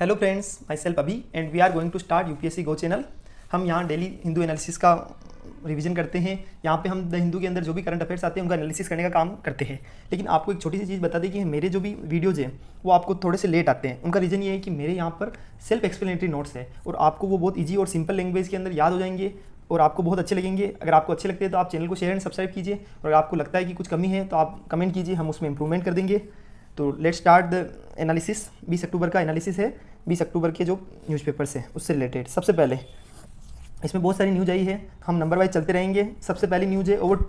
Hello friends, myself Abhi and we are going to start UPSC go channel. हम यहाँ daily Hindu analysis का revision करते हैं। यहाँ पे हम द हिंदू के अंदर जो भी करंट अफेयर्स आते हैं उनका एनालिसिस करने का काम करते हैं। लेकिन आपको एक छोटी सी चीज़ बता दें कि मेरे जो भी वीडियोज़ हैं वो आपको थोड़े से लेट आते हैं। उनका रीज़न ये है कि मेरे यहाँ पर सेल्फ एक्सप्लेनेटरी नोट्स है और आपको वो बहुत ईजी और सिंपल लैंग्वेज के अंदर याद हो जाएंगे और आपको बहुत अच्छे लगेंगे। अगर आपको अच्छे लगते हैं तो आप चैनल को शेयर एंड सब्सक्राइब कीजिए, और अगर आपको लगता है कि कुछ कमी है तो आप कमेंट कीजिए, हम उसमें इंप्रूवमेंट कर देंगे। तो लेट्स स्टार्ट द एनालिसिस। 20 अक्टूबर का एनालिसिस है, 20 अक्टूबर के जो न्यूज़पेपर्स हैं उससे रिलेटेड। सबसे पहले इसमें बहुत सारी न्यूज़ आई है, हम नंबर वाइज चलते रहेंगे। सबसे पहली न्यूज़ है over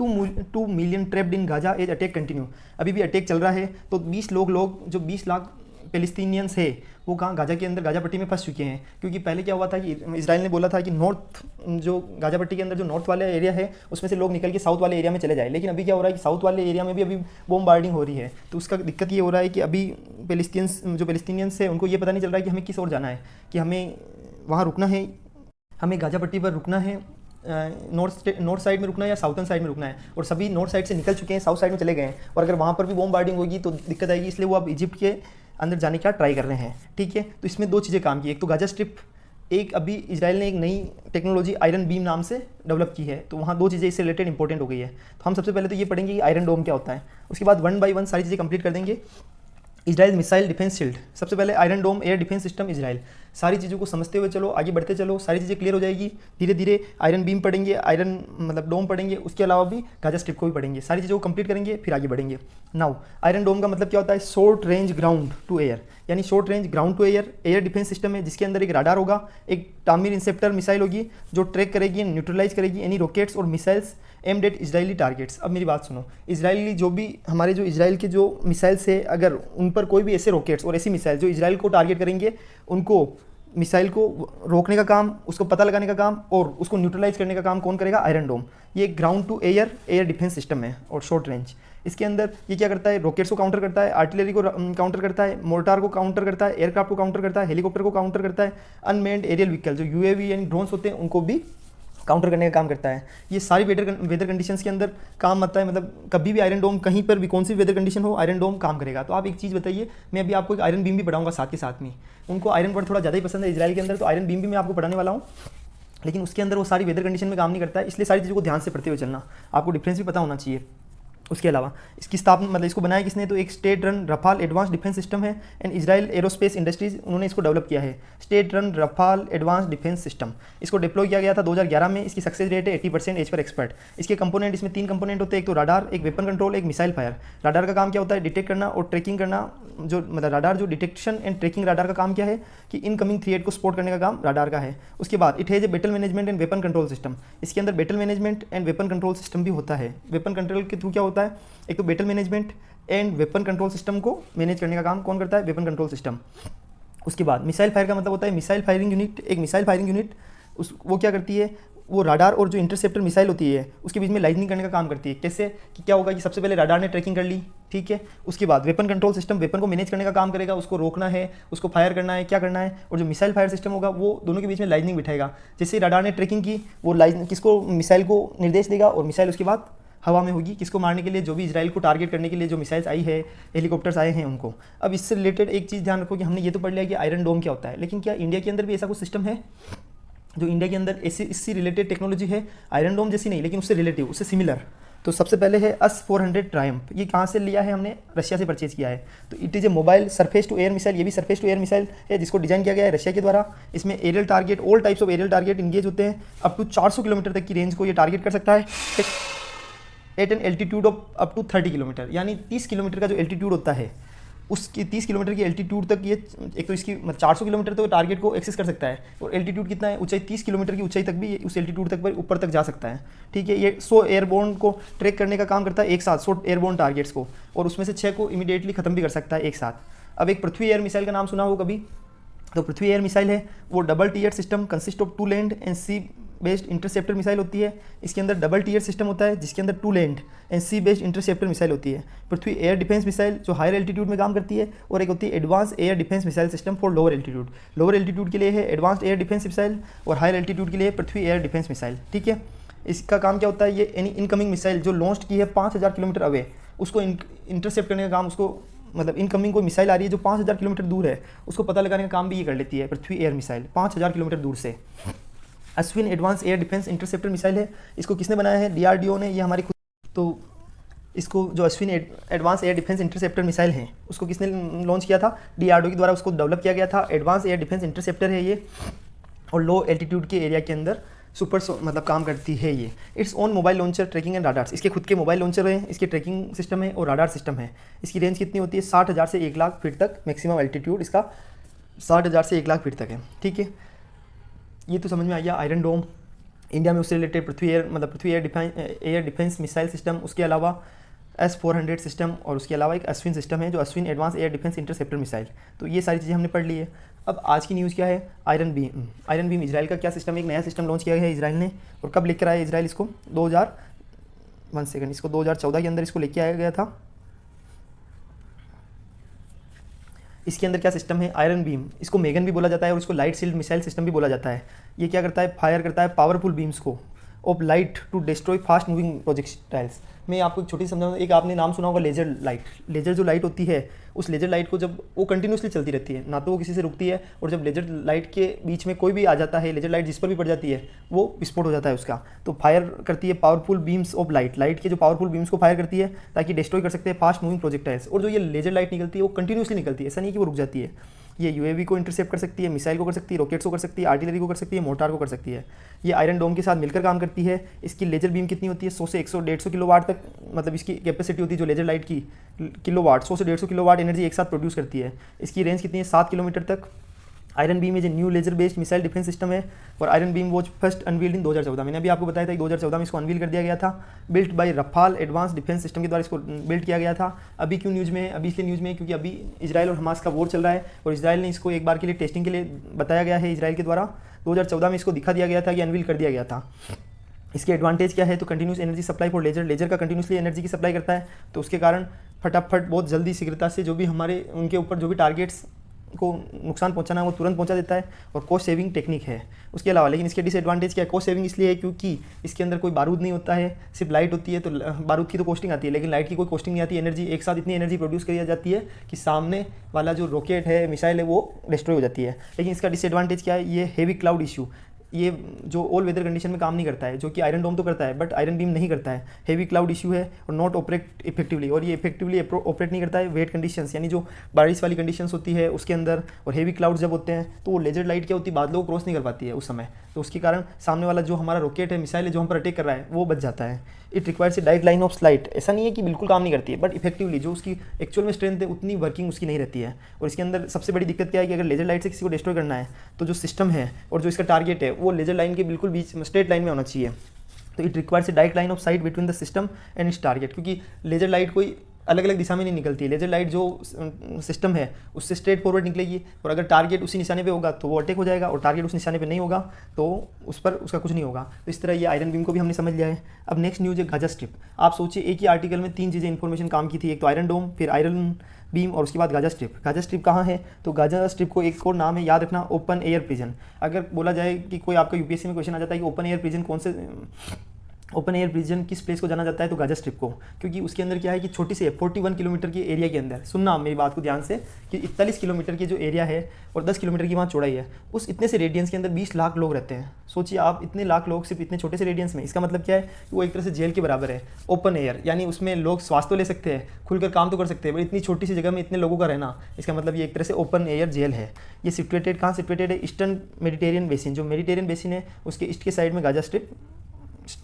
2 million trapped in Gaza as attack continue. अभी भी अटैक चल रहा है। तो 20 लोग जो 20 लाख पैलेस्टीनियंस है वो कहाँ गाजा के अंदर, गाजा पट्टी में फंस चुके हैं। क्योंकि पहले क्या हुआ था कि इजराइल ने बोला था कि नॉर्थ जो गाजा पट्टी के अंदर जो नॉर्थ वाला एरिया है उसमें से लोग निकल के साउथ वाले एरिया में चले जाए। लेकिन अभी क्या हो रहा है कि साउथ वाले एरिया में भी अभी बॉम्बार्डिंग हो रही है। तो उसका दिक्कत ये हो रहा है कि अभी पैलेस्टीनियंस है उनको ये पता नहीं चल रहा है कि हमें किस ओर जाना है, कि हमें वहाँ रुकना है, हमें गाजा पट्टी पर रुकना है, नॉर्थ साइड में रुकना है या साउथर्न साइड में रुकना है। और सभी नॉर्थ साइड से निकल चुके हैं, साउथ साइड में चले गए हैं। और अगर वहाँ पर भी बॉम्बार्डिंग होगी तो दिक्कत आएगी, इसलिए वो अब इजिप्ट के अंदर जाने का ट्राई कर रहे हैं। ठीक है, तो इसमें दो चीज़ें काम की। एक तो गाजा स्ट्रिप, एक अभी इजराइल ने एक नई टेक्नोलॉजी आयरन बीम नाम से डेवलप की है। तो वहाँ दो चीज़ें इससे रिलेटेड इंपॉर्टेंट हो गई है। तो हम सबसे पहले तो ये पढ़ेंगे कि आयरन डोम क्या होता है, उसके बाद 1 बाय 1 सारी चीज़ें कंप्लीट कर देंगे। इजराइल मिसाइल डिफेंस शील्ड, सबसे पहले आयरन डोम एयर डिफेंस सिस्टम इजराइल। सारी चीज़ों को समझते हुए चलो, आगे बढ़ते चलो, सारी चीज़ें क्लियर हो जाएगी धीरे धीरे। आयरन बीम पढ़ेंगे, आयरन मतलब डोम पढ़ेंगे, उसके अलावा भी गाजा स्ट्रिप को भी पढ़ेंगे। सारी चीज़ों को कंप्लीट करेंगे फिर आगे बढ़ेंगे। नाउ आयरन डोम का मतलब क्या होता है? Short range ground to air, यानी short range ground to air air defence system है जिसके अंदर एक राडार होगा, एक टामिर इंसेप्टर मिसाइल होगी जो ट्रैक करेगी, न्यूट्रलाइज करेगी एनी रॉकेट्स और missiles aimed at Israeli targets. अब मेरी बात सुनो, इजरायली जो भी हमारे जो इजराइल के जो मिसाइल्स है, अगर उन पर कोई भी ऐसे रॉकेट्स और ऐसी मिसाइल जो इजराइल को टारगेट करेंगे, उनको मिसाइल को रोकने का काम, उसको पता लगाने का काम और उसको न्यूट्रलाइज करने का काम कौन करेगा? Iron Dome. ये ground to air air defence system है और शॉर्ट रेंज। इसके अंदर ये क्या करता है? रॉकेट्स को काउंटर करता है, आर्टिलरी को काउंटर करता है, मोर्टार को काउंटर करता है, एयरक्राफ्ट को काउंटर करता है, हेलीकॉप्टर को काउंटर करता है, अनमेन्ड एरियल व्हीकल जो यूएवी यानी ड्रोन्स होते हैं उनको भी काउंटर करने का काम करता है। ये सारी वेदर कंडीशंस के अंदर काम आता है। मतलब कभी भी आयरन डोम कहीं पर भी कौन सी वेदर कंडीशन हो, आयरन डोम काम करेगा। तो आप एक चीज़ बताइए, मैं अभी आपको एक आयरन बीम भी पढ़ाऊंगा साथ के साथ में। उनको आयरन वर्ड थोड़ा ज़्यादा ही पसंद है इजराइल के अंदर, तो आयरन बीम भी मैं आपको पढ़ाने वाला हूँ। लेकिन उसके अंदर वो सारी वेदर कंडीशन में काम नहीं करता है, इसलिए सारी चीज़ों को ध्यान से पढ़ते हुए चलना। आपको डिफरेंस भी पता होना चाहिए। उसके अलावा इसकी स्थापना मतलब इसको बनाया किसने? तो एक state run Rafale advance defence system है एंड इजराइल एरोस्पेस इंडस्ट्रीज, उन्होंने इसको डेवलप किया है। State run Rafale advance defence system, इसको डिप्लॉय किया गया था 2011 में। इसकी सक्सेस रेट है 80% एज पर एक्सपर्ट। इसके कंपोनेंट, इसमें 3 कंपोनेंट होते हैं, एक तो राडार, एक वेपन कंट्रोल, एक मिसाइल फायर। राडार का काम क्या होता है? डिटेक्ट करना और ट्रैकिंग करना। जो मतलब राडार जो डिटेक्शन एंड ट्रैकिंग राडार का काम क्या है कि इनकमिंग थ्रेट को स्पॉट करने का काम राडार का है। उसके बाद it has a battle management and weapon control system, इसके अंदर battle management and weapon control system भी होता है। वेपन कंट्रोल के थ्रू क्या होता है? एक तो battle management and weapon control system को मैनेज करने का काम कौन करता है? Weapon control system. उसके बाद मिसाइल फायर का मतलब होता है मिसाइल फायरिंग यूनिट। एक मिसाइल फायरिंग यूनिट वो क्या करती है? वो राडार और जो इंटरसेप्टर मिसाइल होती है उसके बीच में लाइजनिंग करने का काम करती है। कैसे? कि क्या होगा कि सबसे पहले राडार ने ट्रैकिंग कर ली, ठीक है। उसके बाद वेपन कंट्रोल सिस्टम वेपन को मैनेज करने का काम करेगा, उसको रोकना है, उसको फायर करना है, क्या करना है। और जो मिसाइल फायर सिस्टम होगा वो दोनों के बीच में लाइजनिंग बिठाएगा। जैसे राडार ने ट्रैकिंग की, वो लाइजनिंग किसको? मिसाइल को निर्देश देगा और मिसाइल उसके बाद हवा में होगी, किसको मारने के लिए? जो भी इजराइल को टारगेट करने के लिए जो मिसाइल्स आई है, हेलीकॉप्टर्स आए हैं उनको। अब इससे रिलेटेड एक चीज़ ध्यान रखो कि हमने ये तो पढ़ लिया कि आयरन डोम क्या होता है, लेकिन क्या इंडिया के अंदर भी ऐसा कुछ सिस्टम है जो इंडिया के अंदर ऐसी इससे रिलेटेड टेक्नोलॉजी है? आयरन डोम जैसी नहीं, लेकिन उससे रिलेटिव, उससे सिमिलर। तो सबसे पहले है S-400 ट्रायम्फ। ये कहाँ से लिया है? हमने रशिया से परचेज किया है। तो it is a mobile surface to air missile, ये भी सरफेस टू एयर मिसाइल है जिसको डिजाइन किया गया है रशिया के द्वारा। इसमें aerial target, all types of aerial target engage होते हैं। अप टू 400 किलोमीटर तक की रेंज को ये टारगेट कर सकता है at an altitude of up to 30 kilometre, यानी 30 किलोमीटर का जो एल्टीट्यूड होता है उसकी 30 किलोमीटर की एल्टीट्यूड तक ये, एक तो इसकी 400 किलोमीटर तो टारगेट को एक्सेस कर सकता है, और एल्टीट्यूड कितना है? ऊंचाई 30 किलोमीटर की ऊंचाई तक भी उस एल्टीट्यूड तक पर ऊपर तक जा सकता है, ठीक है। ये 100 एयरबोर्न को ट्रैक करने का काम करता है एक साथ, 100 एयरबोर्न टारगेट्स को, और उसमें से 6 को इमीडिएटली खत्म भी कर सकता है एक साथ। अब एक पृथ्वी एयर मिसाइल का नाम सुना हो कभी? तो पृथ्वी एयर मिसाइल है वो double tier system consist of 2 land and sea based interceptor missile होती है। इसके अंदर डबल टीयर सिस्टम होता है जिसके अंदर 2 land and sea based interceptor missile होती है। पृथ्वी एयर डिफेंस मिसाइल जो हायर एल्टीट्यूड में काम करती है, और एक होती है advance air defence missile system for lower altitude. Lower altitude के लिए है एडवांस्ड एयर डिफेंस मिसाइल, और हायर एल्टीट्यूड के लिए पृथ्वी एयर डिफेंस मिसाइल, ठीक है। इसका काम क्या होता है? ये एनी इनकमिंग मिसाइल जो लॉन्च की है 5000 किलोमीटर अवे, उसको इंटरसेप्ट करने का काम, उसको मतलब इनकमिंग कोई मिसाइल आ रही है जो 5000 किलोमीटर दूर है, उसको पता लगाने का काम भी ये कर लेती है पृथ्वी एयर मिसाइल 5000 किलोमीटर दूर से। Ashwin advance air defence interceptor missile है, इसको किसने बनाया है? डीआरडीओ ने, ये हमारी खुद। तो इसको जो Ashwin advance air defence interceptor missile है उसको किसने लॉन्च किया था? डीआरडीओ के द्वारा उसको डेवलप किया गया था। एडवांस एयर डिफेंस इंटरसेप्टर है ये, और लो एल्टीट्यूड के एरिया के अंदर मतलब काम करती है ये। Its own mobile launcher, tracking and radars, इसके खुद के मोबाइल लॉन्चर हैं, इसके ट्रैकिंग सिस्टम है और राडार सिस्टम है। इसकी रेंज कितनी होती है? 60,000 से 1 लाख फीट तक मैक्सिमम एल्टीट्यूड इसका 60,000 से 1 लाख फीट तक है। ठीक है, ये तो समझ में आ गया। आयरन डोम इंडिया में उससे रिलेटेड पृथ्वी एयर डिफेंस मिसाइल सिस्टम, उसके अलावा S-400 सिस्टम, और उसके अलावा एक अश्विन सिस्टम है जो Ashwin advance air defence interceptor missile. तो ये सारी चीज़ें हमने पढ़ ली है। अब आज की न्यूज़ क्या है? आयरन बीम इजराइल का क्या सिस्टम है? एक नया सिस्टम लॉन्च किया गया है इजराइल ने। और कब लेकर आया इजराइल इसको? 2014 के अंदर इसको लेके आया गया था। इसके अंदर क्या सिस्टम है? आयरन बीम, इसको मेगन भी बोला जाता है और इसको लाइट शील्ड मिसाइल सिस्टम भी बोला जाता है। ये क्या करता है? फायर करता है पावरफुल बीम्स को of light to destroy fast moving projectiles. मैं आपको एक छोटी समझाऊँ, एक आपने नाम सुना होगा लेजर लाइट। लेजर जो लाइट होती है, उस लेजर लाइट को जब वो कंटिन्यूसली चलती रहती है, ना तो वो किसी से रुकती है, और जब लेजर लाइट के बीच में कोई भी आ जाता है, लेजर लाइट जिस पर भी पड़ जाती है, वो विस्फोट हो जाता है उसका। तो फायर करती है पावरफुल बीम्स ऑफ लाइट के जो पावरफुल बीम्स को फायर करती है ताकि डिस्ट्रॉय कर सकते हैं फास्ट मूविंग प्रोजेक्टाइल्स। और जो ये लेजर लाइट निकलती है वो कंटिन्यूसली निकलती है, ऐसा नहीं कि वो रुक जाती है। ये यूएवी को इंटरसेप्ट कर सकती है, मिसाइल को कर सकती है, रॉकेट्स को कर सकती है, आर्टिलरी को कर सकती है, मोटार को कर सकती है। ये आयरन डोम के साथ मिलकर काम करती है। इसकी लेजर बीम कितनी होती है? 100 से 150 किलोवाट तक, मतलब इसकी कैपेसिटी होती है जो लेजर लाइट की किलोवाट, 100 से 150 किलोवाट एनर्जी एक साथ प्रोड्यूस करती है। इसकी रेंज कितनी है? 7 किलोमीटर तक। Iron Beam is a new laser based missile defence system है, और Iron Beam was first unveiled in 2014। मैंने अभी आपको बताया था कि 2014 में इसको अनवील कर दिया गया था। Built by Rafale advance defence system के द्वारा इसको बिल्ड किया गया था। अभी क्यों न्यूज़ में है? अभी इसलिए न्यूज़ में है क्योंकि अभी इजराइल और हमास का वॉर चल रहा है, और इजराइल ने इसको एक बार के लिए टेस्टिंग के लिए बताया गया है इजराइल के द्वारा। 2014 में इसको दिखा दिया गया था कि अनवील कर दिया गया था। इसके एडवांटेज क्या है? तो continuous energy supply for laser का कंटिन्यूसली एनर्जी की सप्लाई करता है, तो उसके कारण फटाफट बहुत जल्दी शीघ्रता से जो भी हमारे उनके ऊपर जो भी टारगेट्स को नुकसान पहुंचाना है वो तुरंत पहुंचा देता है, और कॉस्ट सेविंग टेक्निक है उसके अलावा। लेकिन इसके डिसएडवांटेज क्या है? कॉस्ट सेविंग इसलिए है क्योंकि इसके अंदर कोई बारूद नहीं होता है, सिर्फ लाइट होती है। तो बारूद की तो कॉस्टिंग आती है, लेकिन लाइट की कोई कॉस्टिंग नहीं आती। एनर्जी एक साथ इतनी एनर्जी प्रोड्यूस करी जाती है कि सामने वाला जो रॉकेट है, मिसाइल है, वो डिस्ट्रॉय हो जाती है। लेकिन इसका डिसएडवांटेज क्या है? ये हेवी क्लाउड इशू, ये जो ऑल वेदर कंडीशन में काम नहीं करता है, जो कि आयरन डोम तो करता है बट आयरन बीम नहीं करता है। हेवी क्लाउड इशू है और नॉट ऑपरेट इफेक्टिवली, और ये इफेक्टिवली ऑपरेट नहीं करता है वेट कंडीशंस, यानी जो बारिश वाली कंडीशंस होती है उसके अंदर, और हेवी क्लाउड जब होते हैं तो वो लेजर लाइट क्या होती है? बादलों को क्रॉस नहीं कर पाती है उस समय, तो उसके कारण सामने वाला जो हमारा रॉकेट है, मिसाइल है, जो हम पर अटैक कर रहा है, वो बच जाता है। It requires a direct line of slight, ऐसा नहीं है कि बिल्कुल काम नहीं करती है, बट इफेक्टिवली जो उसकी एक्चुअल में स्ट्रेंथ है उतनी वर्किंग उसकी नहीं रहती है। और इसके अंदर सबसे बड़ी दिक्कत क्या है कि अगर लेजर लाइट से किसी को डिस्ट्रॉय करना है तो जो सिस्टम है और जो इसका टारगेट है वो लेजर लाइन के बिल्कुल बीच स्ट्रेट लाइन में होना चाहिए। तो it requires a direct line of site between the system and it's target, क्योंकि लेजर लाइट कोई अलग अलग दिशा में नहीं निकलती है। लेजर लाइट जो सिस्टम है उससे स्ट्रेट फॉरवर्ड निकलेगी, और अगर टारगेट उसी निशाने पे होगा तो वो अटैक हो जाएगा, और टारगेट उस निशाने पे नहीं होगा तो उस पर उसका कुछ नहीं होगा। तो इस तरह ये आयरन बीम को भी हमने समझ लिया है। अब नेक्स्ट न्यूज़ है गाजा स्ट्रिप। आप सोचिए एक ही आर्टिकल में 3 चीज़ें इन्फॉर्मेशन काम की थी, एक तो आयरन डोम, फिर आयरन बीम, और उसके बाद गाजा स्ट्रिप। गाजा स्ट्रिप कहाँ है? तो गाजा स्ट्रिप को एक और नाम है, याद रखना, ओपन एयर प्रिजन। अगर बोला जाए कि कोई आपका यूपीएससी में क्वेश्चन आ जाता है कि ओपन एयर प्रिजन कौन से, ओपन एयर प्रिजन किस प्लेस को जाना जाता है, तो गाजा स्ट्रिप को, क्योंकि उसके अंदर क्या है कि छोटी सी 41 किलोमीटर के एरिया के अंदर, सुनना मेरी बात को ध्यान से, कि 41 किलोमीटर की जो एरिया है और 10 किलोमीटर की वहाँ चौड़ाई है, उस इतने से रेडियंस के अंदर 20 लाख लोग रहते हैं। सोचिए आप, इतने लाख लोग सिर्फ इतने छोटे से रेडियंस में। इसका मतलब क्या है? वो एक तरह से जेल के बराबर है। ओपन एयर यानी उसमें लोग श्वास तो ले सकते हैं, खुलकर काम तो कर सकते हैं, बट इतनी छोटी सी जगह में इतने लोगों का रहना, इसका मतलब ये एक तरह से ओपन एयर जेल है। ये सिचुएटेड कहाँ सिचुएटेड है? ईस्टर्न मेडिटेरियन बेसिन, जो मेडिटेरियन बेसिन है उसके ईस्ट के साइड में गाजा स्ट्रिप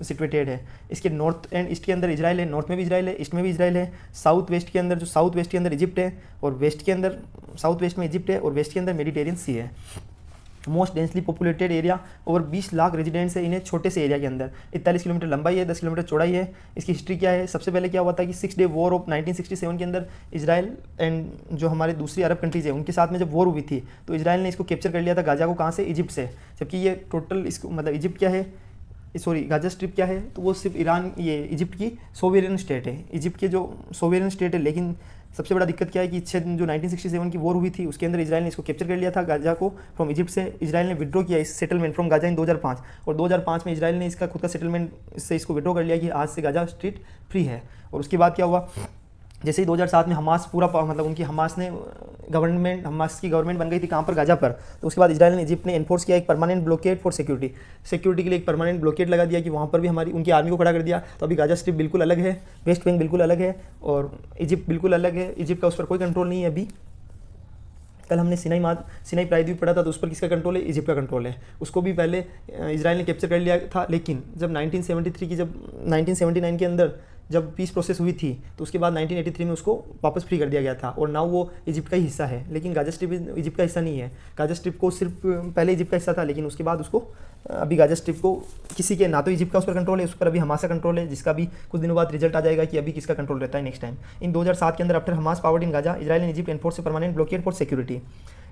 सिचुएटेड है। इसके नॉर्थ एंड ईस्ट के अंदर इजराइल है, नॉर्थ में भी इजराइल है, ईस्ट में भी इजराइल है, साउथ वेस्ट के अंदर, जो साउथ वेस्ट के अंदर इजिप्ट है, और वेस्ट के अंदर, साउथ वेस्ट में इजिप्ट है, और वेस्ट के अंदर मेडिटेरियन सी है। Most densely populated area, over 20 lakh residents है इन्हें छोटे से एरिया के अंदर। 41 किलोमीटर लंबाई है, 10 किलोमीटर चौड़ाई है। इसकी हिस्ट्री क्या है? सबसे पहले क्या हुआ था कि 6 डे वॉर ऑफ 1967 के अंदर इजराइल एंड जो हमारे दूसरी अरब कंट्रीज़ है उनके साथ में जब वॉर हुई थी तो इजराइल ने इसको कैप्चर कर लिया था, गाजा को। कहाँ से? इजिप्ट से। जबकि ये टोटल इसको मतलब इजिप्ट क्या है, सॉरी गाजा स्ट्रिप क्या है, तो वो सिर्फ ईरान, ये इजिप्ट की सोवेरियन स्टेट है, इजिप्ट के जो सोवेरियन स्टेट है। लेकिन सबसे बड़ा दिक्कत क्या है कि जो 1967 की वॉर हुई थी उसके अंदर इजराइल ने इसको कैप्चर कर लिया था, गाजा को, फ्रॉम इजिप्ट से। इजराइल ने विड्रॉ किया इस सेटलमेंट फ्रॉम गाजा इन 2005, और 2005 में इजराइल ने इसका खुद का सेटलमेंट से इसको विड्रॉ कर लिया कि आज से गाजा स्ट्रिप फ्री है। और उसके बाद क्या हुआ? जैसे ही 2007 में हमास पूरा मतलब उनकी हमास की गवर्नमेंट बन गई थी कहाँ पर, गाजा पर। तो उसके बाद इजराइल ने इजिप्ट ने एनफोर्स किया एक परमानेंट ब्लॉकेड फॉर सिक्योरिटी के लिए एक परमानेंट ब्लॉकेड लगा दिया कि वहाँ पर भी हमारी उनकी आर्मी को खड़ा कर दिया। तो अभी गाजा स्ट्रिप बिल्कुल अलग है, वेस्ट बैंक बिल्कुल अलग है और इजिप्ट बिल्कुल अलग है। इजिप्ट का उस पर कोई कंट्रोल नहीं है अभी। कल हमने सिनाई प्रायद्वीप पढ़ा था, तो उस पर किसका कंट्रोल है, इजिप्ट का कंट्रोल है। उसको भी पहले इजराइल ने कैप्चर कर लिया था, लेकिन जब 1979 के अंदर जब पीस प्रोसेस हुई थी तो उसके बाद 1983 में उसको वापस फ्री कर दिया गया था और नाउ वो इजिप्ट का ही हिस्सा है। लेकिन गाजा स्ट्रिप इजिप्ट का हिस्सा नहीं है। गाजा स्ट्रिप को सिर्फ पहले इजिप्ट का हिस्सा था, लेकिन उसके बाद उसको अभी गाजा स्ट्रिप को किसी के ना तो इजिप्ट का उस पर कंट्रोल है, उस पर अभी हमास का कंट्रोल है, जिसका भी कुछ दिनों बाद रिजल्ट आ जाएगा कि अभी किसका कंट्रोल रहता है नेक्स्ट टाइम। इन 2007 के अंदर after Hamas powered in Gaza, Israel and Egypt enforce permanent blockade for security.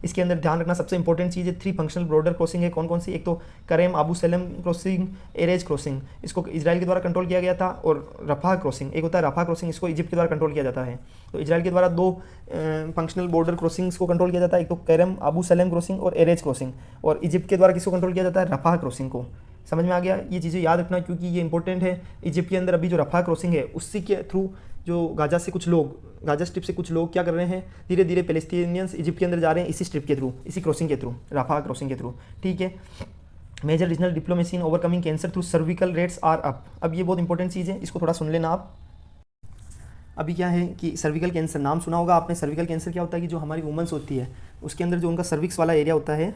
इसके अंदर ध्यान रखना सबसे इंपॉर्टेंट चीज़ है 3 फंक्शनल बॉर्डर क्रॉसिंग है। कौन कौन सी, एक तो करेम Abu Salem crossing, arrays crossing, इसको इजराइल के द्वारा कंट्रोल किया गया था, और रफा क्रॉसिंग, एक होता है रफा क्रॉसिंग, इसको इजिप्ट के द्वारा कंट्रोल किया जाता है। तो इजराइल के द्वारा 2 फंक्शनल बॉर्डर क्रॉसिंग्स को कंट्रोल किया जाता है, एक तो करेम आबू सलेम क्रॉसिंग और एरेज क्रॉसिंग, और इजिप्ट के द्वारा किसको कंट्रोल किया जाता है, रफा क्रॉसिंग को। समझ में आ गया? ये चीज़ें याद रखना क्योंकि ये इंपॉर्टेंट है। इजिप्ट के अंदर अभी जो रफा क्रॉसिंग है उसी के थ्रू जो गाजा स्ट्रिप से कुछ लोग क्या कर रहे हैं, धीरे धीरे पैलेस्टीनियंस इजिप्ट के अंदर जा रहे हैं, इसी स्ट्रिप के थ्रू, इसी क्रॉसिंग के थ्रू, रफा क्रॉसिंग के थ्रू। ठीक है। Major regional diplomacy in overcoming cancer through cervical rates are up. अब ये बहुत इंपॉर्टेंट चीज़ है, इसको थोड़ा सुन लेना आप। अभी क्या है कि सर्विकल कैंसर, नाम सुना होगा आपने। सर्विकल कैंसर क्या होता है कि जो हमारी वुमेंस होती है उसके अंदर जो उनका सर्विक्स वाला एरिया होता है,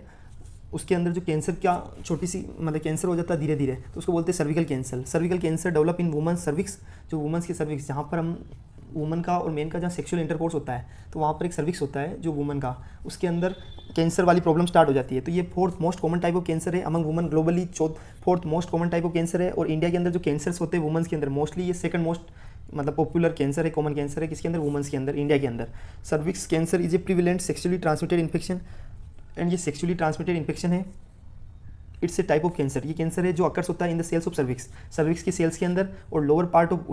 उसके अंदर जो कैंसर क्या छोटी सी मतलब कैंसर हो जाता है धीरे धीरे, तो उसको बोलते हैं cervical cancer. Cervical cancer develop in women's cervix, जो वुमेंस की सर्विक्स, जहाँ पर हम वुमन का और मेन का जहाँ सेक्सुअल इंटरकोर्स होता है तो वहाँ पर एक सर्विक्स होता है जो वुमन का, उसके अंदर कैंसर वाली प्रॉब्लम स्टार्ट हो जाती है। तो ये 4th most common type of cancer है among women globally, 4th most common type of cancer है। और इंडिया के अंदर जो कैंसर्स होते हैं वुमेंस के अंदर मोस्टली ये 2nd मोस्ट मतलब पॉपुलर कैंसर है, कॉमन कैंसर है। किसके अंदर, वुमेंस के अंदर, इंडिया के अंदर। Cervix cancer is a prevalent sexually transmitted infection, and ये सेक्सुअली ट्रांसमिटेड इन्फेक्शन है। It's a type of cancer, ये कैंसर है जो अकर्स होता है in the cells of cervix की सेल्स के अंदर और lower part of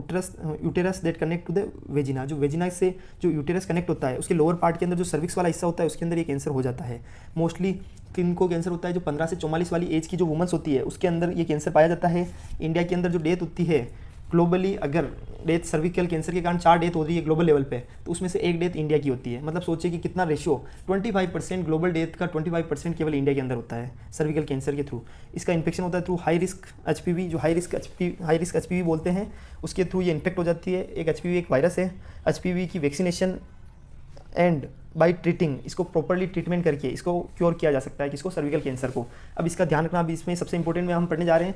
uterus that connect to the vagina, जो वेजिना से जो यूटेरस कनेक्ट होता है उसके लोअर पार्ट के अंदर जो सर्विक्स वाला हिस्सा होता है उसके अंदर ये कैंसर हो जाता है। मोस्टली किनको कैंसर होता है, जो 15 से 44 वाली एज की जो वुमेंस होती है उसके अंदर ये कैंसर पाया जाता है। इंडिया के अंदर जो डेथ होती है ग्लोबली, अगर डेथ सर्विकल कैंसर के कारण 4 डेथ हो रही है ग्लोबल लेवल पे, तो उसमें से 1 डेथ इंडिया की होती है। मतलब सोचिए कि कितना रेशियो, 25% ग्लोबल डेथ का 25% केवल इंडिया के अंदर होता है सर्विकल कैंसर के थ्रू। इसका इन्फेक्शन होता है थ्रू हाई रिस्क HPV, जो हाई रिस्क HPV बोलते हैं, उसके थ्रू ये इन्फेक्ट हो जाती है। एक HPV एक वायरस है। HPV की वैक्सीनेशन एंड बाई ट्रीटिंग, इसको प्रॉपरली ट्रीटमेंट करके इसको क्योर किया जा सकता है, किसको, सर्विकल कैंसर को। अब इसका ध्यान रखना, अभी इसमें सबसे इंपॉर्टेंट में हम पढ़ने जा रहे हैं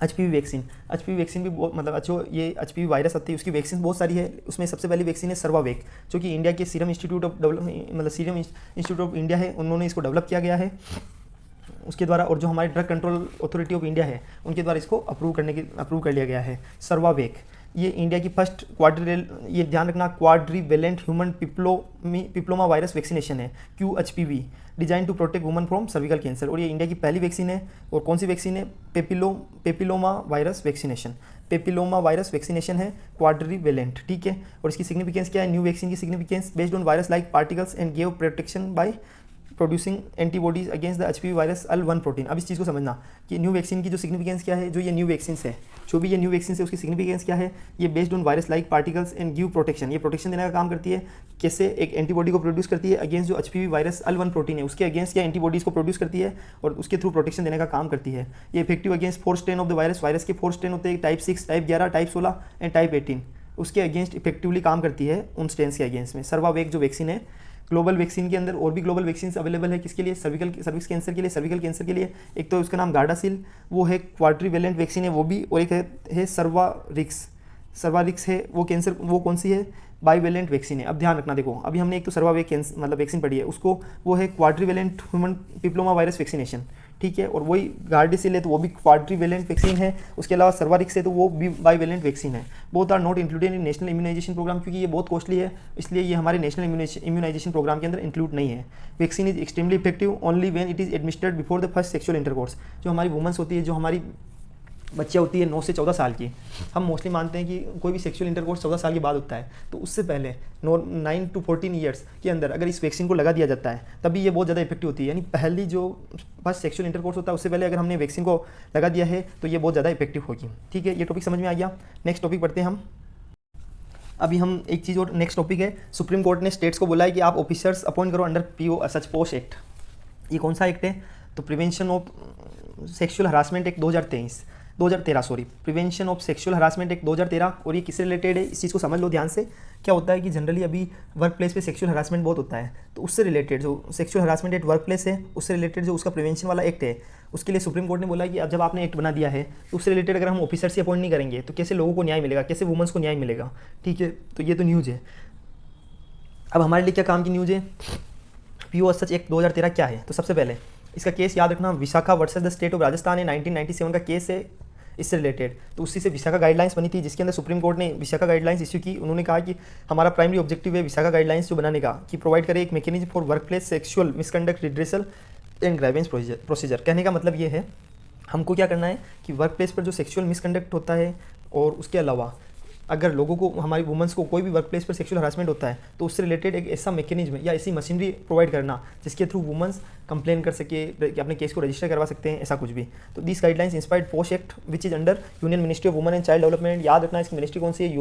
HPV वैक्सीन भी बहुत मतलब जो ये HPV वायरस आती है उसकी वैक्सीन बहुत सारी है। उसमें सबसे पहली वैक्सीन है सर्वावेक, जो कि इंडिया के सीरम इंस्टीट्यूट ऑफ इंडिया है, उन्होंने इसको डेवलप किया गया है उसके द्वारा, और जो हमारे drug control authority of India है उनके द्वारा इसको अप्रूव कर लिया गया है सर्वावेक। ये इंडिया की फर्स्ट ये ध्यान रखना quadrivalent human papilloma virus vaccination है, QHPV, design to protect woman from cervical cancer. और ये इंडिया की पहली वैक्सीन है। और कौन सी वैक्सीन है, पेपिलोमा वायरस वैक्सीनेशन है, क्वाड्रीवेलेंट। ठीक है। और इसकी सिग्निफिकेंस क्या है, न्यू वैक्सीन की significance based on virus like particles and gave protection by producing antibodies against the HPV virus L1 protein. अब इस चीज़ को समझना कि न्यू वैक्सीन की जो सिग्निफिकेंस क्या है, जो ये न्यू वैक्सीन है, जो भी ये न्यू वैक्सीन है उसकी सिग्निफिकेंस क्या है, ये based on virus like particles and give protection, ये प्रोटेक्शन देने का काम करती है। कैसे, एक एंटीबॉडी को प्रोड्यूस करती है अगेंस्ट जो HPV वायरस L1 प्रोटीन है उसके अगेंस्ट क्या एंटीबॉडीज को प्रोड्यूस करती है और उसके थ्रू प्रोटेक्शन देने का काम करती है। ये effective against 4 strain of the virus के 4 स्ट्रेन होते हैं, type 6, type 11, type 16 and type 18, उसके अगेंस्ट इफेक्टिवली काम करती है उन स्ट्रेन्स के अगेंस्ट में। सर्वावेक जो वैक्सीन है, ग्लोबल वैक्सीन के अंदर और भी ग्लोबल वैक्सीन अवेलेबल है, किसके लिए, सर्विक्स कैंसर के लिए, सर्विकल कैंसर के लिए। एक तो उसका नाम गार्डासिल, वो है क्वाड्रीवेलेंट वैक्सीन है वो भी, और एक है सर्वारिक्स है वो कैंसर, वो कौन सी है, बाईवेलेंट वैक्सीन है। अब ध्यान रखना, देखो अभी हमने एक तो सर्वावेक मतलब वैक्सीन पढ़ी है, उसको वो है quadrivalent human papilloma virus vaccination. ठीक है। और वही गार्डासिल है तो वो भी क्वाड्रीवेलेंट वैक्सीन है। उसके अलावा सर्वारिक्स है तो वो भी बाईवेलेंट वैक्सीन है। Both are not included in national immunization programme, क्योंकि ये बहुत कॉस्टली है, इसलिए ये हमारे नेशनल इम्यूनाइजेशन प्रोग्राम के अंदर इंक्लूड नहीं है। Vaccine is extremely effective only when it is administered before the first sexual intercourse. जो हमारी वुमेंस होती है, जो हमारी बच्चियाँ होती है 9 से 14 साल की, हम मोस्टली मानते हैं कि कोई भी सेक्सुअल इंटरकोर्स 14 साल के बाद होता है, तो उससे पहले 9 to 14 ईयर्स के अंदर अगर इस वैक्सीन को लगा दिया जाता है तभी ये बहुत ज़्यादा इफेक्टिव होती है। यानी पहली जो फर्स्ट सेक्सुअल इंटरकोर्स होता है उससे पहले अगर हमने वैक्सीन को लगा दिया है तो ये बहुत ज़्यादा इफेक्टिव होगी। ठीक है, ये टॉपिक समझ में आ गया। नेक्स्ट टॉपिक पढ़ते हैं हम। अभी हम एक चीज़ और, नेक्स्ट टॉपिक है, सुप्रीम कोर्ट ने स्टेट्स को बोला है कि आप ऑफिसर्स अपॉइंट करो अंडर पीओ सच पोस्ट एक्ट। ये कौन सा एक्ट है? तो prevention of sexual harassment act 2013 sorry, prevention of sexual harassment act 2013। और ये किससे रिलेटेड है, इस चीज़ को समझ लो ध्यान से। क्या होता है कि जनरली अभी वर्क प्लेस पे सेक्सुअल हरासमेंट बहुत होता है, तो उससे रिलेटेड जो sexual harassment at work place है, उससे रिलेटेड जो उसका प्रिवेंशन वाला एक्ट है, उसके लिए सुप्रीम कोर्ट ने बोला कि अब जब आपने एक्ट बना दिया है तो उससे रिलेटेड अगर हम ऑफिसर से अपॉइंट नहीं करेंगे तो कैसे लोगों को न्याय मिलेगा, कैसे वुमेंस को न्याय मिलेगा। ठीक है, तो ये तो न्यूज़ है। अब हमारे लिए क्या काम की न्यूज़ है, पीओ सच एक्ट 2013 क्या है? तो सबसे पहले इसका केस याद रखना, Vishakha versus the state of Rajasthan है, 1997 का केस है इससे रिलेटेड। तो उसी से विशाखा गाइडलाइंस बनी थी, जिसके अंदर सुप्रीम कोर्ट ने विशाखा गाइडलाइंस इश्यू की। उन्होंने कहा कि हमारा प्राइमरी ऑब्जेक्टिव है विशाखा गाइडलाइंस जो बनाने का, कि प्रोवाइड करे एक mechanism for workplace sexual misconduct redressal and grievance procedure. कहने का मतलब ये है, हमको क्या करना है कि वर्क प्लेस पर जो सेक्शुअल मिसकंडक्ट होता है और उसके अलावा अगर लोगों को, हमारी वुमेंस को कोई भी वर्क प्लेस पर सेक्सुअल हरासमेंट होता है तो उससे रिलेटेड एक ऐसा मैकेनिज्म या ऐसी मशीनरी प्रोवाइड करना जिसके थ्रू वुमेंस कंप्लेन कर सके, अपने केस को रजिस्टर करवा सकते हैं, ऐसा कुछ भी। तो this guidelines inspired post act which is under union ministry of women and child development. याद रखना इसकी मिनिस्ट्री कौन सी है,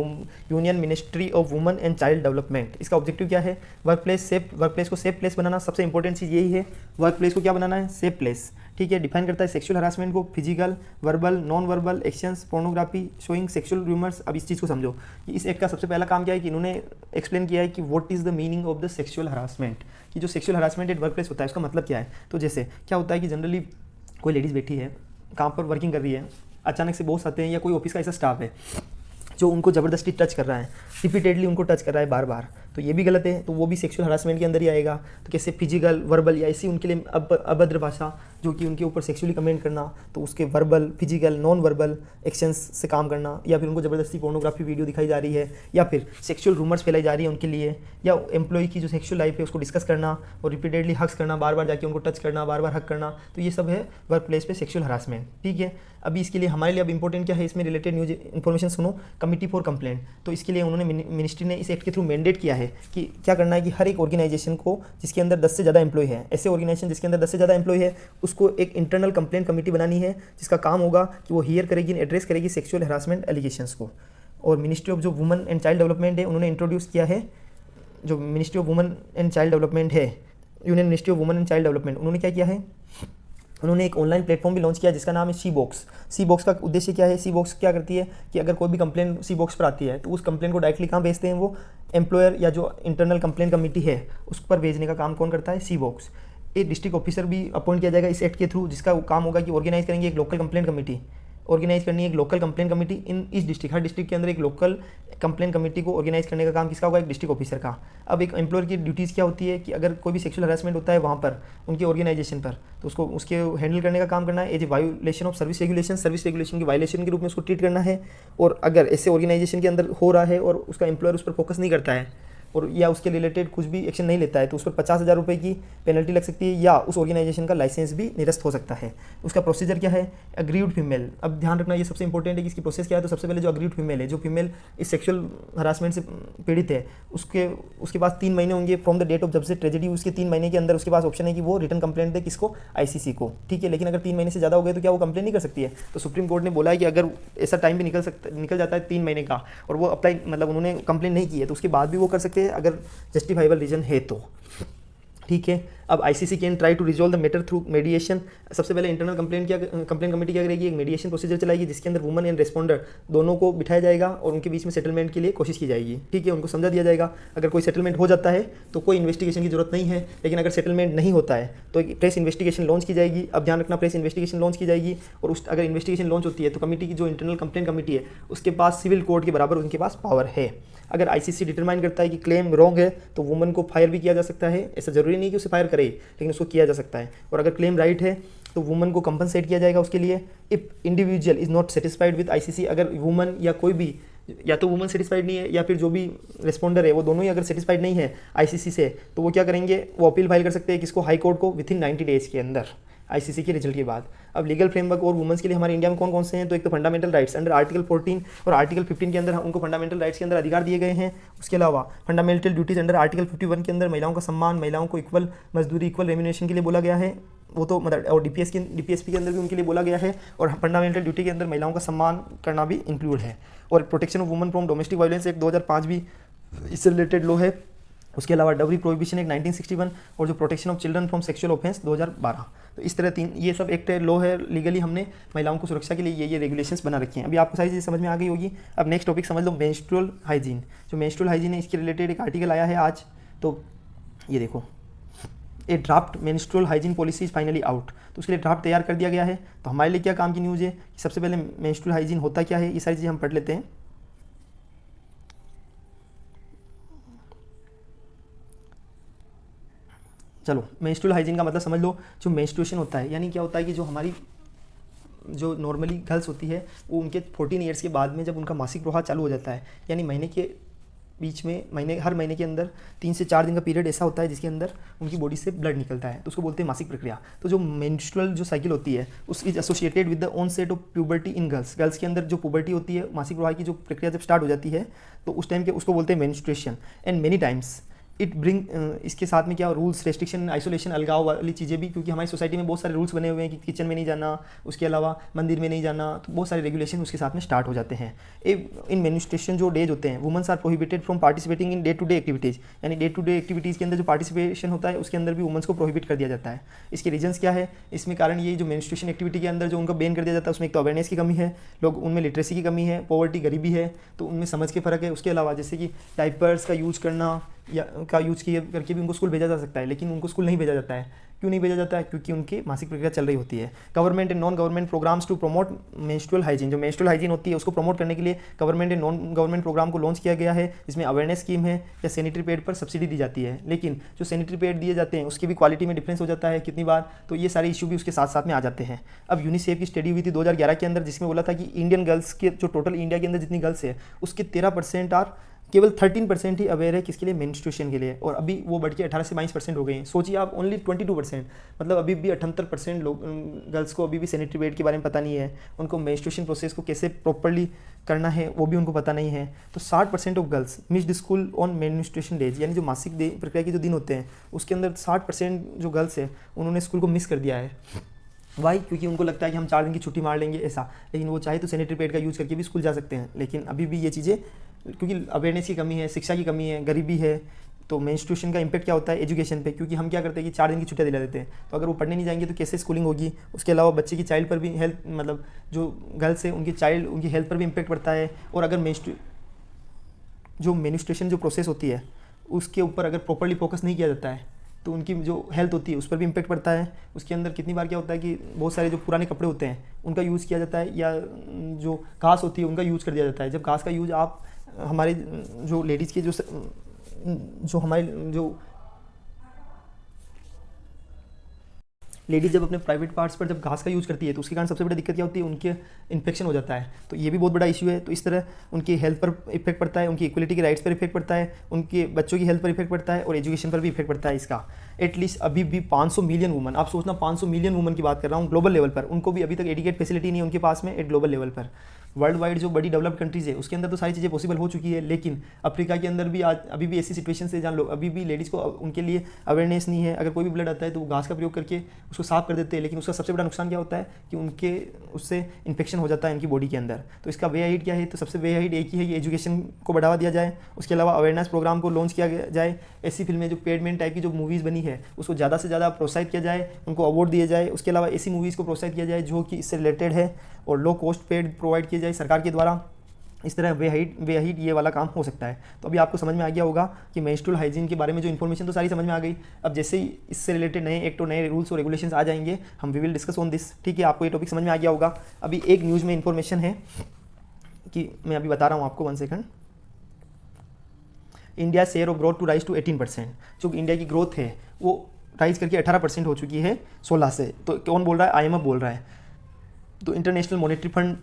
union ministry of women and child development. इसका ऑब्जेक्टिव क्या है, वर्क प्लेस को सेफ प्लेस बनाना। सबसे इंपॉर्टेंट चीज़ यही है, वर्क प्लेस को क्या बनाना है, सेफ प्लेस। ठीक है, डिफाइन करता है सेक्सुअल हरासमेंट को, physical, verbal, non verbal actions, pornography, showing sexual rumours. अब इस चीज़ को समझो, इस एक्ट का सबसे पहला काम क्या है कि इन्होंने एक्सप्लेन किया है कि what is the meaning of the sexual harassment, कि जो sexual harassment at work place होता है उसका मतलब क्या है। तो जैसे क्या होता है कि जनरली कोई लेडीज़ बैठी है, काम पर वर्किंग कर रही है, अचानक से बॉस आते हैं या कोई ऑफिस का ऐसा स्टाफ है जो उनको ज़बरदस्ती टच कर रहा है, रिपीटेडली उनको टच कर रहा है बार बार, तो ये भी गलत है, तो वो भी सेक्सुअल हरासमेंट के अंदर ही आएगा। तो कैसे फिजिकल, वर्बल या ऐसी उनके लिए अभद्र भाषा जो कि उनके ऊपर सेक्सुअली कमेंट करना, तो उसके verbal, physical, non verbal actions से काम करना, या फिर उनको ज़बरदस्ती पोर्नोग्राफी वीडियो दिखाई जा रही है, या फिर सेक्सुअल रूमर्स फैलाई जा रही है उनके लिए, या एम्प्लॉय की जो सेक्सुअल लाइफ है उसको डिस्कस करना और रिपीटेडली हक्स करना, बार बार जाके उनको टच करना, बार बार हक करना, तो ये सब है वर्क प्लेस पे सेक्सुअल हरासमेंट। ठीक है, अभी इसके लिए हमारे लिए अब इंपॉर्टेंट क्या है, इसमें रिलेटेड न्यूज इन्फॉर्मेशन सुनो, कमिटी फॉर कंप्लेंट। तो इसके लिए उन्होंने मिनिस्ट्री ने इस एक्ट के थ्रू मैंडेट किया है कि क्या करना है कि हर एक ऑर्गेनाइजेशन को जिसके अंदर 10 से ज़्यादा एम्प्लॉय है, ऐसे ऑर्गेनाइजेशन जिसके अंदर 10 से ज़्यादा एम्प्लॉय है, उसको एक इंटरनल कंप्लेंट कमेटी बनानी है जिसका काम होगा कि वो हियर करेगी, एड्रेस करेगी सेक्सुअल हरासमेंट एलिगेशंस को। और मिनिस्ट्री ऑफ जो वुमेन एंड चाइल्ड डेवलपमेंट है, उन्होंने इंट्रोड्यूस किया है, जो ministry of women and child development है, union ministry of women and child development, उन्होंने क्या किया है, उन्होंने एक ऑनलाइन प्लेटफॉर्म भी लॉन्च किया जिसका नाम है सी बॉक्स। सी बॉक्स का उद्देश्य क्या है, सी बॉक्स क्या करती है कि अगर कोई भी कंप्लेन सी बॉक्स पर आती है तो उस कंप्लेन को डायरेक्टली कहाँ भेजते हैं, वो एम्प्लॉयर या जो इंटरनल कंप्लेन कमेटी है उस पर भेजने का काम कौन करता है, सी बॉक्स। एक डिस्ट्रिक्ट ऑफिसर भी अपॉइंट किया जाएगा इस एक्ट के थ्रू, जिसका काम होगा कि ऑर्गेनाइज करेंगे एक लोकल कंप्लेंट कमेटी, ऑर्गेनाइज करनी है एक लोकल कंप्लेंट कमेटी इन इस डिस्ट्रिक्ट, हर डिस्ट्रिक्ट के अंदर एक लोकल कंप्लेंट कमेटी को ऑर्गेनाइज करने का काम किसका होगा, एक डिस्ट्रिक्ट ऑफिसर का। अब एक एम्प्लॉयर की ड्यूटीज़ क्या होती है कि अगर कोई भी सेक्सुअल हरासमेंट होता है वहाँ पर उनके ऑर्गेनाइजेशन पर, तो उसको उसके हैंडल करने का काम करना है, as a violation of service regulation की वायलेशन के रूप में उसको ट्रीट करना है। और अगर ऐसे ऑर्गेनाइजेशन के अंदर हो रहा है और उसका एम्प्लॉयर उस पर फोकस नहीं करता है और या उसके रिलेटेड कुछ भी एक्शन नहीं लेता है, तो उस पर 50,000 रुपये की पेनल्टी लग सकती है या उस ऑर्गेनाइजेशन का लाइसेंस भी निरस्त हो सकता है। उसका प्रोसीजर क्या है, अग्रीव्ड फीमेल। अब ध्यान रखना ये सबसे इंपॉर्टेंट है कि इसकी प्रोसेस क्या है। तो सबसे पहले जो अग्रीव्ड फीमेल है, जो फीमेल इस सेक्सुअल हरासमेंट से पीड़ित है, उसके पास 3 महीने होंगे फ्रॉम द डेट ऑफ जब से ट्रेजेडी, उसके 3 महीने के अंदर उसके पास ऑप्शन है कि वो रिटर्न कंप्लेंट दे किसको, ICC को। ठीक है, लेकिन अगर 3 महीने से ज़्यादा हो गए तो क्या वो कंप्लेन नहीं कर सकती है। तो सुप्रीम कोर्ट ने बोला है कि अगर ऐसा टाइम भी निकल जाता है 3 महीने का और वो अप्लाई मतलब उन्होंने कंप्लेन नहीं की है तो उसके बाद भी वो कर सकते हैं अगर जस्टिफाइबल रीजन है तो। ठीक है, अब ICC can try to resolve the matter through mediation. सबसे पहले इंटरनल कंप्लेंट कमेटी क्या करेगी, एक मेडिएशन प्रोसीजर चलाएगी जिसके अंदर वुमन एंड रेस्पोंडर दोनों को बिठाया जाएगा और उनके बीच में सेटलमेंट के लिए कोशिश की जाएगी। ठीक है, उनको समझा दिया जाएगा। अगर कोई सेटलमेंट हो जाता है तो कोई इन्वेस्टिगेशन की जरूरत नहीं है, लेकिन अगर सेटलमेंट नहीं होता है तो एक प्रेस इन्वेस्टिगेशन लॉन्च की जाएगी। अब ध्यान रखना, प्रेस इन्वेस्टिगेशन लॉन्च की जाएगी और अगर इन्वेस्टिगेशन लॉन्च होती है तो कमेटी की जो इंटरनल कंप्लेंट कमेटी है उसके पास सिविल कोर्ट के बराबर उनके पास पावर है। अगर ICC डिटरमाइन करता है कि क्लेम रॉन्ग है तो वुमन को फायर भी किया जा सकता है। ऐसा जरूरी नहीं कि उसे फायर करे, लेकिन उसको किया जा सकता है। और अगर क्लेम राइट है तो वुमन को कंपनसेट किया जाएगा उसके लिए। If individual is not satisfied with ICC, अगर वुमन या कोई भी, या तो वुमन सेटिस्फाइड नहीं है या फिर जो भी रिस्पॉन्डर है वो दोनों ही अगर सेटिस्फाइड नहीं है ICC से, तो वो क्या करेंगे, वो अपील फाइल कर सकते हैं किसको, हाई कोर्ट को, विथिन 90 डेज के अंदर ICC के रिजल्ट के बाद। अब लीगल फ्रेमवर्क और वुमेंस के लिए हमारे इंडिया में कौन कौन से हैं, तो एक तो फंडामेंटल राइट्स अंडर आर्टिकल 14 और आर्टिकल 15 के अंदर उनको फंडामेंटल राइट्स के अंदर अधिकार दिए गए हैं। उसके अलावा फंडामेंटल ड्यूटीज अंडर आर्टिकल 51 के अंदर महिलाओं का सम्मान, महिलाओं को इक्वल मजदूरी, इक्वल रेम्यूनरेशन के लिए बोला गया है। वो तो मतलब और डीपीएसपी के अंदर भी उनके लिए बोला गया है, और फंडामेंटल ड्यूटी के अंदर महिलाओं का सम्मान करना भी इंक्लूड है। और protection of woman from domestic violence act 2005 भी इससे रिलेटेड लॉ है। उसके अलावा डबरी प्रोहिबिशन एक्ट 1961 और जो protection of children from sexual offence 2012। तो इस तरह 3 ये सब एक्ट लॉ है, लीगली हमने महिलाओं को सुरक्षा के लिए ये रेगुलेशंस बना रखी हैं। अभी आपको सारी चीज़ें समझ में आ गई होगी। अब नेक्स्ट टॉपिक समझ लो मेंस्ट्रुअल हाइजीन। जो मेंस्ट्रुअल हाइजीन है इसके रिलेटेड एक आर्टिकल आया है आज, तो ये देखो, ए draft menstrual hygiene policy is finally out. तो उसके लिए ड्राफ्ट तैयार कर दिया गया है। तो हमारे लिए क्या काम की न्यूज़ है कि सबसे पहले मेंस्ट्रुअल हाइजीन होता क्या है, ये सारी चीज़ें हम पढ़ लेते हैं। चलो, मेंस्ट्रुअल हाइजीन का मतलब समझ लो, जो मेंस्ट्रुएशन होता है यानी क्या होता है कि जो हमारी जो नॉर्मली गर्ल्स होती है वो उनके 14 ईयर्स के बाद में जब उनका मासिक प्रवाह चालू हो जाता है, यानी महीने के बीच में हर महीने के अंदर 3 से 4 दिन का पीरियड ऐसा होता है जिसके अंदर उनकी बॉडी से ब्लड निकलता है, तो उसको बोलते हैं मासिक प्रक्रिया। तो जो मेंस्ट्रुअल जो साइकिल होती है उस is associated with the onset of puberty in girls के अंदर जो पुबर्टी होती है, मासिक प्रवाह की जो प्रक्रिया जब स्टार्ट हो जाती है तो उस टाइम के उसको बोलते हैं menstruation. And many times it bring इसके साथ में क्या रूल्स, रेस्ट्रिक्शन, आइसोलेशन, अलगाव वाली चीज़ें भी, क्योंकि हमारी सोसाइटी में बहुत सारे रूल्स बने हुए हैं कि किचन में नहीं जाना, उसके अलावा मंदिर में नहीं जाना, तो बहुत सारे रेगुलेशन उसके साथ में स्टार्ट हो जाते हैं। इन मेन्स्ट्रुएशन जो डेज होते हैं, womens are prohibited from participating in day to day activities, यानी डे टू डे एक्टिविटीज़ के अंदर जो पार्टिसिपेशन होता है उसके अंदर भी वुमेन्स को प्रोहिबिट कर दिया जाता है। इसके रीजंस क्या है, इसमें कारण ये जो मेन्स्ट्रुएशन एक्टिविटी के अंदर जो उनको बैन कर दिया जाता है उसमें एक तो अवेयरनेस की कमी है, लोग उनमें लिटरेसी की कमी है, पॉवर्टी, गरीबी है, तो उनमें समझ के फ़र्क है। उसके अलावा जैसे कि डायपर्स का यूज़ करना या का यूज़ किए करके भी उनको स्कूल भेजा जा सकता है, लेकिन उनको स्कूल नहीं भेजा जाता है। क्यों नहीं भेजा जाता है? क्योंकि उनकी मासिक प्रक्रिया चल रही होती है। Government and non government programmes to promote menstrual hygiene, जो मेंस्ट्रुअल हाइजीन होती है उसको प्रमोट करने के लिए government and non government programme को लॉन्च किया गया है, जिसमें अवेयरनेस स्कीम है या सैनिटरी पैड पर सब्सिडी दी जाती है। लेकिन जो सैनिटरी पैड दिए जाते हैं उसकी भी क्वालिटी में डिफरेंस हो जाता है कितनी बार, तो ये सारे इशू भी उसके साथ साथ में आ जाते हैं। अब यूनिसेफ की स्टडी हुई थी 2011 के अंदर, जिसमें बोला था कि इंडियन गर्ल्स के जो टोटल इंडिया के अंदर जितनी गर्ल्स है उसके 13% आर, केवल 13% ही अवेयर है किसके लिए, मेंस्ट्रुएशन के लिए, और अभी वो बढ़ के 18 से 22% हो गई हैं। सोचिए आप, ओनली 22%, मतलब अभी भी 78% लोग गर्ल्स को अभी भी सैनिटरी पैड के बारे में पता नहीं है, उनको मेंस्ट्रुएशन प्रोसेस को कैसे प्रॉपर्ली करना है वो भी उनको पता नहीं है। तो 60% of girls missed school on menstruation days, यानी जो मासिक प्रक्रिया के जो दिन होते हैं उसके अंदर 60% जो गर्ल्स है उन्होंने स्कूल को मिस कर दिया है। वाई? क्योंकि उनको लगता है कि हम 4 दिन की छुट्टी मार लेंगे ऐसा, लेकिन वो चाहे तो सैनिटरी पैड का यूज़ करके भी स्कूल जा सकते हैं। लेकिन अभी भी ये चीज़ें, क्योंकि अवेयरनेस की कमी है, शिक्षा की कमी है, गरीबी है, तो मेंस्ट्रुएशन का इंपैक्ट क्या होता है एजुकेशन पे, क्योंकि हम क्या करते हैं कि 4 दिन की छुट्टियां दिला देते हैं, तो अगर वो पढ़ने नहीं जाएंगे तो कैसे स्कूलिंग होगी। उसके अलावा बच्चे की चाइल्ड पर भी हेल्थ, मतलब जो गर्ल्स है उनकी हेल्थ पर भी इम्पेक्ट पड़ता है। और अगर मेंस्ट्रुएशन जो प्रोसेस होती है उसके ऊपर अगर प्रॉपर्ली फोकस नहीं किया जाता है तो उनकी जो हेल्थ होती है उस पर भी इम्पेक्ट पड़ता है। उसके अंदर कितनी बार क्या होता है कि बहुत सारे जो पुराने कपड़े होते हैं उनका यूज़ किया जाता है, या जो घास होती है उनका यूज़ कर दिया जाता है। जब घास का यूज़ आप हमारे जो लेडीज़ के जो हमारे जो लेडीज़ जब अपने प्राइवेट पार्ट्स पर जब घास का यूज़ करती है तो उसके कारण सबसे बड़ी दिक्कत क्या होती है, उनके इन्फेक्शन हो जाता है। तो ये भी बहुत बड़ा इशू है। तो इस तरह उनकी हेल्थ पर इफेक्ट पड़ता है, उनकी इक्वलिटी के राइट्स पर इफेक्ट पड़ता है, उनके बच्चों की हेल्थ पर इफेक्ट पड़ता है, और एजुकेशन पर भी इफेक्ट पड़ता है इसका। एटलीस्ट अभी भी 500 मिलियन वुमन, आप सोचना 500 मिलियन वुमन की बात कर रहा हूँ ग्लोबल लेवल पर, उनको भी अभी तक एडिकेट फैसिलिटी नहीं है उनके पास में एट ग्लोबल लेवल पर। वर्ल्ड वाइड जो बड़ी डेवलप्ड कंट्रीज़ है उसके अंदर तो सारी चीज़ें पॉसिबल हो चुकी है, लेकिन अफ्रीका के अंदर भी आज अभी भी ऐसी सिचुएशन है जहाँ लोग अभी भी लेडीज़ को उनके लिए अवेयरनेस नहीं है। अगर कोई भी ब्लड आता है तो वो घास का प्रयोग करके उसको साफ कर देते हैं, लेकिन उसका सबसे बड़ा नुकसान क्या होता है कि उनके उससे इन्फेक्शन हो जाता है इनकी बॉडी के अंदर। तो इसका वे हाइट क्या है, तो सबसे वे हाइट एक ही है कि एजुकेशन को बढ़ावा दिया जाए, उसके अलावा अवेयरनेस प्रोग्राम को लॉन्च किया जाए, ऐसी फिल्में जो पेडमेंट टाइप की जो मूवीज़ बनी है उसको ज़्यादा से ज़्यादा प्रोत्साहित किया जाए, उनको अवार्ड दिए जाए। उसके अलावा ऐसी मूवीज़ को प्रोत्साहित किया जाए जो कि इससे रिलेटेड है, और लो कॉस्ट पेड प्रोवाइड किए जाए सरकार के द्वारा। इस तरह वे हाइट ये वाला काम हो सकता है। तो अभी आपको समझ में आ गया होगा कि मेंस्ट्रुअल हाइजीन के बारे में जो इन्फॉर्मेशन तो सारी समझ में आ गई। अब जैसे ही इससे रिलेटेड नए एक्ट और नए रूल्स और रेगुलेशंस आ जाएंगे हम we will discuss on this. ठीक है, आपको ये टॉपिक समझ में आ गया होगा। अभी एक न्यूज़ में इन्फॉर्मेशन है कि मैं अभी बता रहा हूँ आपको, 1 second. India share of growth to rise to 18%, जो इंडिया की ग्रोथ है वो राइज करके 18% हो चुकी है 16 से। तो कौन बोल रहा है? IMF बोल रहा है। तो इंटरनेशनल मॉनेटरी फंड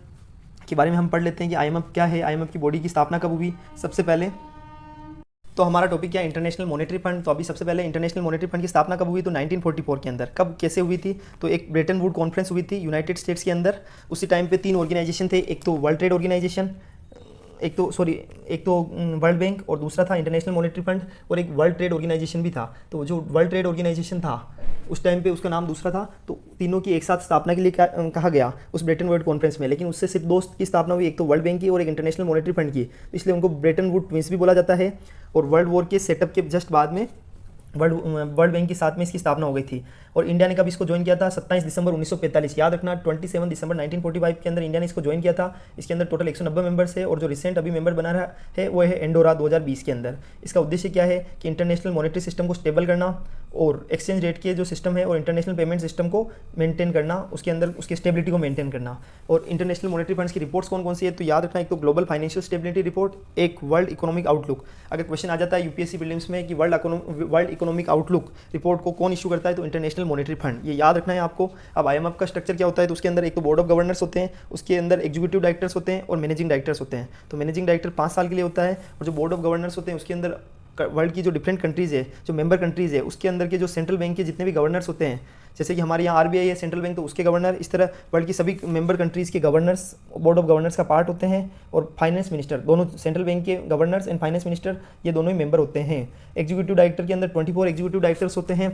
के बारे में हम पढ़ लेते हैं कि IMF क्या है, IMF की बॉडी की स्थापना कब हुई। सबसे पहले तो हमारा टॉपिक क्या है, इंटरनेशनल मॉनेटरी फंड। तो अभी सबसे पहले इंटरनेशनल मॉनेटरी फंड की स्थापना कब हुई, तो 1944 के अंदर। कब कैसे हुई थी, तो एक ब्रेटन वुड कॉन्फ्रेंस हुई थी यूनाइटेड स्टेट्स के अंदर। उसी टाइम पे 3 ऑर्गेनाइजेशन थे, एक तो वर्ल्ड ट्रेड ऑर्गेनाइजेशन, एक तो वर्ल्ड बैंक और दूसरा था इंटरनेशनल मॉनेटरी फंड और एक वर्ल्ड ट्रेड ऑर्गेनाइजेशन भी था। तो जो वर्ल्ड ट्रेड ऑर्गेनाइजेशन था उस टाइम पे उसका नाम दूसरा था, तो तीनों की एक साथ स्थापना के लिए कहा गया उस ब्रेटन वुड कॉन्फ्रेंस में। लेकिन उससे सिर्फ दो की स्थापना हुई, एक तो वर्ल्ड बैंक की और एक इंटरनेशनल मॉनेटरी फंड की, इसलिए उनको ब्रेटन वुड ट्विंस भी बोला जाता है। और वर्ल्ड वॉर के सेटअप के जस्ट बाद में वर्ल्ड बैंक के साथ में इसकी स्थापना हो गई थी। और इंडिया ने कब इसको ज्वाइन किया था? 27 दिसंबर 1945। याद रखना 27 दिसंबर 1945 के अंदर इंडिया ने इसको ज्वाइन किया था। इसके अंदर टोटल 190 मेंबर्स है और जो रिसेंट अभी मेंबर बना रहा है वो है एंडोरा 2020 के अंदर। इसका उद्देश्य क्या है कि इंटरनेशनल मॉनेटरी सिस्टम को स्टेबल करना और एक्सचेंज रेट के जो सिस्टम है और इंटरनेशनल पेमेंट सिस्टम को मेंटेन करना, उसके अंदर उसकी स्टेबिलिटी को मेंटेन करना। और इंटरनेशनल मॉनेटरी फंड्स की रिपोर्ट्स कौन कौन सी है? तो याद रखना, एक तो ग्लोबल फाइनेंशियल स्टेबिलिटी रिपोर्ट, एक वर्ल्ड इकोनॉमिक आउटलुक। अगर क्वेश्चन आ जाता है यूपीएससी प्रीलिम्स में कि वर्ल्ड इकोनॉमिक आउटलुक रिपोर्ट को कौन इशू करता है, तो इंटरनेशनल मॉनेटरी फंड, ये याद रखना है आपको। अब आईएमएफ का स्ट्रक्चर क्या होता है? तो उसके अंदर एक तो बोर्ड ऑफ गवर्नर्स होते हैं, उसके अंदर एग्जीक्यूटिव डायरेक्टर्स होते हैं और मैनेजिंग डायरेक्टर्स होते हैं। तो मैनेजिंग डायरेक्टर 5 साल के लिए होता है और जो बोर्ड ऑफ गवर्नर्स होते हैं उसके अंदर वर्ल्ड की जो डिफरेंट कंट्रीज़ है, जो मेंबर कंट्रीज़ है, उसके अंदर के जो सेंट्रल बैंक के जितने भी गवर्नर्स होते हैं, जैसे कि हमारे यहाँ आरबीआई है सेंट्रल बैंक, तो उसके गवर्नर, इस तरह वर्ल्ड की सभी मेंबर कंट्रीज़ के गवर्नर्स बोर्ड ऑफ गवर्नर्स का पार्ट होते हैं। और फाइनेंस मिनिस्टर, दोनों सेंट्रल बैंक के गवर्नर्स एंड फाइनेंस मिनिस्टर, ये दोनों ही मेंबर होते हैं। एग्जीक्यूटिव डायरेक्टर के अंदर 24 एग्जीक्यूटिव डायरेक्टर्स होते हैं।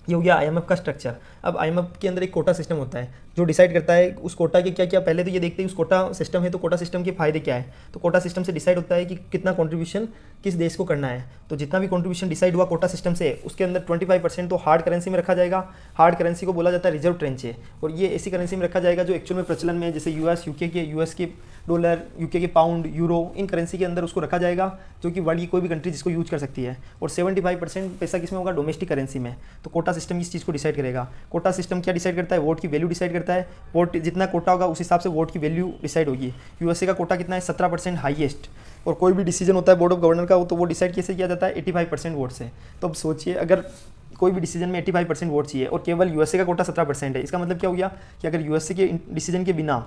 ये हो गया आईएमएफ का स्ट्रक्चर। अब आईएमएफ के अंदर एक कोटा सिस्टम होता है जो डिसाइड करता है उस कोटा के क्या क्या, पहले तो ये देखते हैं उस कोटा सिस्टम है तो कोटा सिस्टम के फायदे क्या है। तो कोटा सिस्टम से डिसाइड होता है कि कितना कंट्रीब्यूशन किस देश को करना है। तो जितना भी कंट्रीब्यूशन डिसाइड हुआ कोटा सिस्टम से, उसके अंदर 25% तो हार्ड करेंसी में रखा जाएगा। हार्ड करेंसी को बोला जाता है रिजर्व ट्रेंचे, और ये ऐसी करेंसी में रखा जाएगा जो एक्चुअल में प्रचलन में, जैसे यूएस के डॉलर, यूके के पाउंड, यूरो, इन करेंसी के अंदर उसको रखा जाएगा, जो कि वर्ल्ड की कोई भी कंट्री जिसको यूज कर सकती है। और 75% पैसा किस में होगा? डोमेस्टिक करेंसी में। तो कोटा सिस्टम इस चीज़ को डिसाइड करेगा। कोटा सिस्टम क्या डिसाइड करता है? वोट की वैल्यू डिसाइड करता है। वोट जितना कोटा होगा उस हिसाब से वोट की वैल्यू डिसाइड होगी। यूएसए का कोटा कितना है? 17% हाईएस्ट। और कोई भी डिसीजन होता है बोर्ड ऑफ गवर्नर का, तो वो डिसाइड कैसे किया जाता है? 85% वोट से। तो अब सोचिए, अगर कोई भी डिसीजन में 85% वोट चाहिए और केवल यूएसए का कोटा 17% है, इसका मतलब क्या हो गया कि अगर यूएसए के डिसीजन के बिना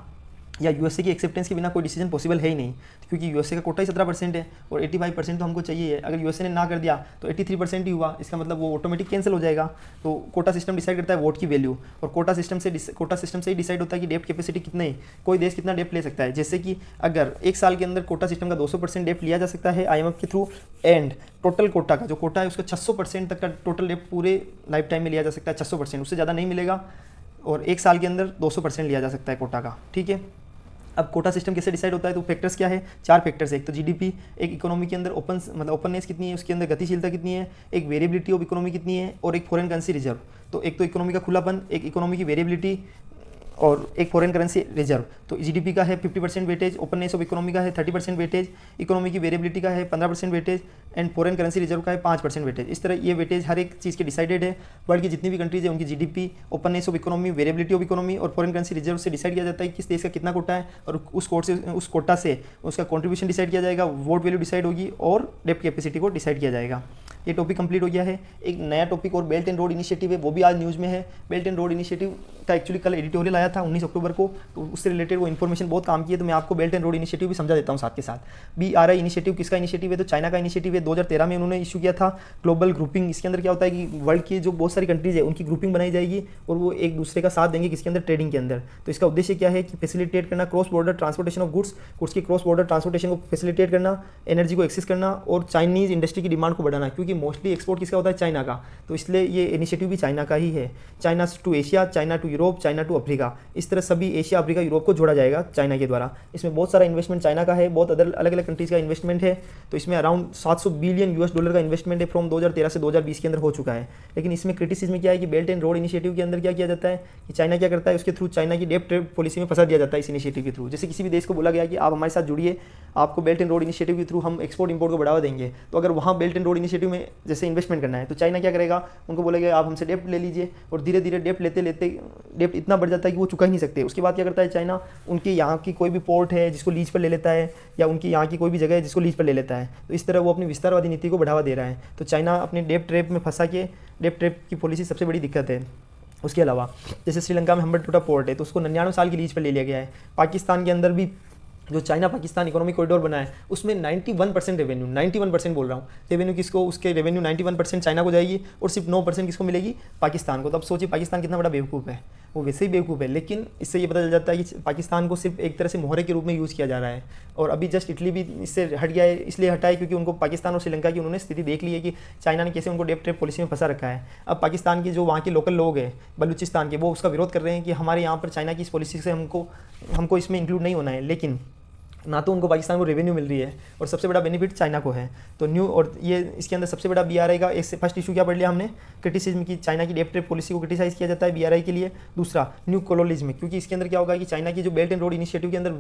या यूएसए की एक्सेप्टेंस के बिना कोई डिसीजन पॉसिबल है ही नहीं, क्योंकि यूएसए का कोटा ही 17% है और 85% तो हमको चाहिए है। अगर यूएसए ने ना कर दिया तो 83% ही हुआ, इसका मतलब वो ऑटोमेटिक कैंसिल हो जाएगा। तो कोटा सिस्टम डिसाइड करता है वोट की वैल्यू, और कोटा सिस्टम से ही डिसाइड होता है कि डेप्ट कैपेसिटी कितनी, कोई देश कितना डेप्ट ले सकता है। जैसे कि अगर एक साल के अंदर कोटा सिस्टम का 200% डेप्ट लिया जा सकता है आईएमएफ के थ्रू, एंड टोटल कोटा का जो कोटा है उसका 600% तक का टोटल डेप्ट पूरे लाइफ टाइम में लिया जा सकता है। 600%, उससे ज़्यादा नहीं मिलेगा, और एक साल के अंदर 200% लिया जा सकता है कोटा का। ठीक है, अब कोटा सिस्टम कैसे डिसाइड होता है? तो फैक्टर्स क्या है? 4 फैक्टर्स है। एक तो जीडीपी, एक इकोनॉमी के अंदर ओपननेस कितनी है, उसके अंदर गतिशीलता कितनी है, एक वेरिएबिलिटी ऑफ इकोनॉमी कितनी है, और एक फॉरेन करेंसी रिजर्व। तो एक तो इकोनॉमी का खुलापन, एक इकोनॉमी की वेरिएबिलिटी और एक फॉरेन करेंसी रिजर्व। तो जीडीपी का है 50% वेटेज, ओपननेस ऑफ इकोनॉमी का है 30% वेटेज, इकोनॉमी की वेरिएबिलिटी का है 15% weightage, and foreign currency reserve का है 5% वेटेज। इस तरह ये वेटेज हर एक चीज़ के डिसाइडेड है। वर्ल्ड की जितनी भी कंट्रीज है उनकी GDP, openness of economy, variability of economy और फॉरेन करेंसी रिजर्व से डिसाइड किया जाता है कि किस देश का कितना कोटा है, और उस कोटा से उसका कॉन्ट्रीब्यूशन डिसाइड किया जाएगा, वोट वैल्यू डिसाइड होगी और डेप्ट कैपेसिटी को डिसाइड किया जाएगा। ये टॉपिक कंप्लीट हो गया है। एक नया टॉपिक और बेल्ट एंड रोड इनिशिएटिव है, वो भी आज न्यूज़ में है। बेल्ट एंड रोड इनिशिएटिव का एक्चुअली कल एडिटोरियल आया था 19 अक्टूबर को, तो उससे रिलेटेड वो इन्फॉर्मेशन बहुत काम की है, तो मैं आपको बेल्ट एंड रोड इनिशिएटिव भी समझा देता हूँ साथ के साथ। BRI इनिशिएटिव किसका इनिशिएटिव है? तो चाइना का इनिशिएटिव है। 2013 में उन्होंने इशू किया था ग्लोबल ग्रुपिंग। इसके अंदर क्या होता है कि वर्ल्ड की जो बहुत सारी कंट्रीज है उनकी ग्रुपिंग बनाई जाएगी और वो एक दूसरे का साथ देंगे किसके अंदर? ट्रेडिंग के अंदर। तो इसका उद्देश्य क्या है कि फैसिलिटेट करना cross border transportation of goods की क्रॉस बॉर्डर ट्रांसपोर्टेशन को फैसिलिटेट करना, एनर्जी को एक्सेस करना और चाइनीज़ इंडस्ट्री की डिमांड को बढ़ाना, क्योंकि मोस्टली एक्सपोर्ट किसका होता है? चाइना का। तो इसलिए ये इनिशिएटिव भी चाइना का ही है। China to Asia, China to Europe, China to Africa, इस तरह सभी एशिया, अफ्रीका, यूरोप को जोड़ा जाएगा चाइना के द्वारा। इसमें बहुत सारा इन्वेस्टमेंट चाइना का है, बहुत अलग अलग कंट्रीज़ का इन्वेस्टमेंट है। तो इसमें अराउंड 700 बिलियन US$ का इन्वेस्टमेंट है फ्रॉम 2013 से 2020 के अंदर हो चुका है। लेकिन इसमें क्रिटिसिज्म क्या है कि बेल्ट एंड रोड इनिशिएटिव के अंदर क्या किया जाता है कि चाइना क्या करता है, उसके थ्रू चाइना की डेप्ट ट्रेड पॉलिसी में फंसा दिया जाता है इस इनिशिएटिव के थ्रू। जैसे किसी भी देश को बोला गया कि आप हमारे साथ जुड़िए, आपको बेल्ट एंड रोड इनिशिएटिव के थ्रू हम एक्सपोर्ट इंपोर्ट को बढ़ावा देंगे। तो अगर वहाँ बेल्ट एंड रोड इनिशिएटिव में जैसे इन्वेस्टमेंट करना है तो चाइना क्या करेगा? उनको बोलेगा आप हमसे डेप्ट ले लीजिए, और धीरे धीरे डेप्ट लेते लेते डेप्ट इतना बढ़ जाता है कि वो चुका ही नहीं सकते। उसके बाद क्या करता है चाइना? उनके यहाँ की कोई भी पोर्ट है जिसको लीज पर ले लेता है, या उनकी यहाँ की कोई भी जगह है जिसको लीज पर ले लेता है। तो इस तरह वो अपनी विस्तारवादी नीति को बढ़ावा दे रहा है। तो चाइना अपने डेप्ट ट्रैप में फंसा के, डेप्ट ट्रैप की पॉलिसी सबसे बड़ी दिक्कत है। उसके अलावा जैसे श्रीलंका में हम्बनटोटा पोर्ट है, तो उसको 99 साल की लीज पर ले लिया गया है। पाकिस्तान के अंदर भी जो चाइना पाकिस्तान इकोनॉमिक कॉरिडोर बना है उसमें 91% रेवेन्यू, 91% बोल रहा हूँ, रेवेन्यू किसको? उसके रेवेन्यू 91% चाइना को जाएगी और सिर्फ 9% किसको मिलेगी? पाकिस्तान को। तो अब सोचिए पाकिस्तान कितना बड़ा बेवकूफ़ है। वो वैसे ही बेवकूफ़ है। लेकिन इससे ये पता चल जाता है कि पाकिस्तान को सिर्फ एक तरह से मोहरे के रूप में यूज़ किया जा रहा है। और अभी जस्ट इटली भी इससे हट गया है, इसलिए हटा है क्योंकि उनको पाकिस्तान और श्रीलंका की उन्होंने स्थिति देख ली है कि चाइना ने कैसे उनको डेप ट्रेप पॉलिसी में फंसा रखा है। अब पाकिस्तान के जो वहाँ के लोकल लोग हैं बलूचिस्तान के, वो उसका विरोध कर रहे हैं कि हमारे यहाँ पर चाइना की इस पॉलिसी से हमको इसमें इंक्लूड नहीं होना है। लेकिन ना तो उनको पाकिस्तान को रेवेन्यू मिल रही है और सबसे बड़ा बेनिफिट चाइना को है। तो न्यू और ये इसके अंदर सबसे बड़ा BRI का एक फर्स्ट इशू क्या पढ़ लिया हमने, क्रिटिसिज्म की, चाइना की डेप ट्रेप पॉलिसी को क्रिटिसाइज किया जाता है BRI के लिए। दूसरा न्यू कोलोनिज्म, क्योंकि इसके अंदर क्या होगा कि चाइना की जो बेल्ट एंड रोड इनिशिएटिव के अंदर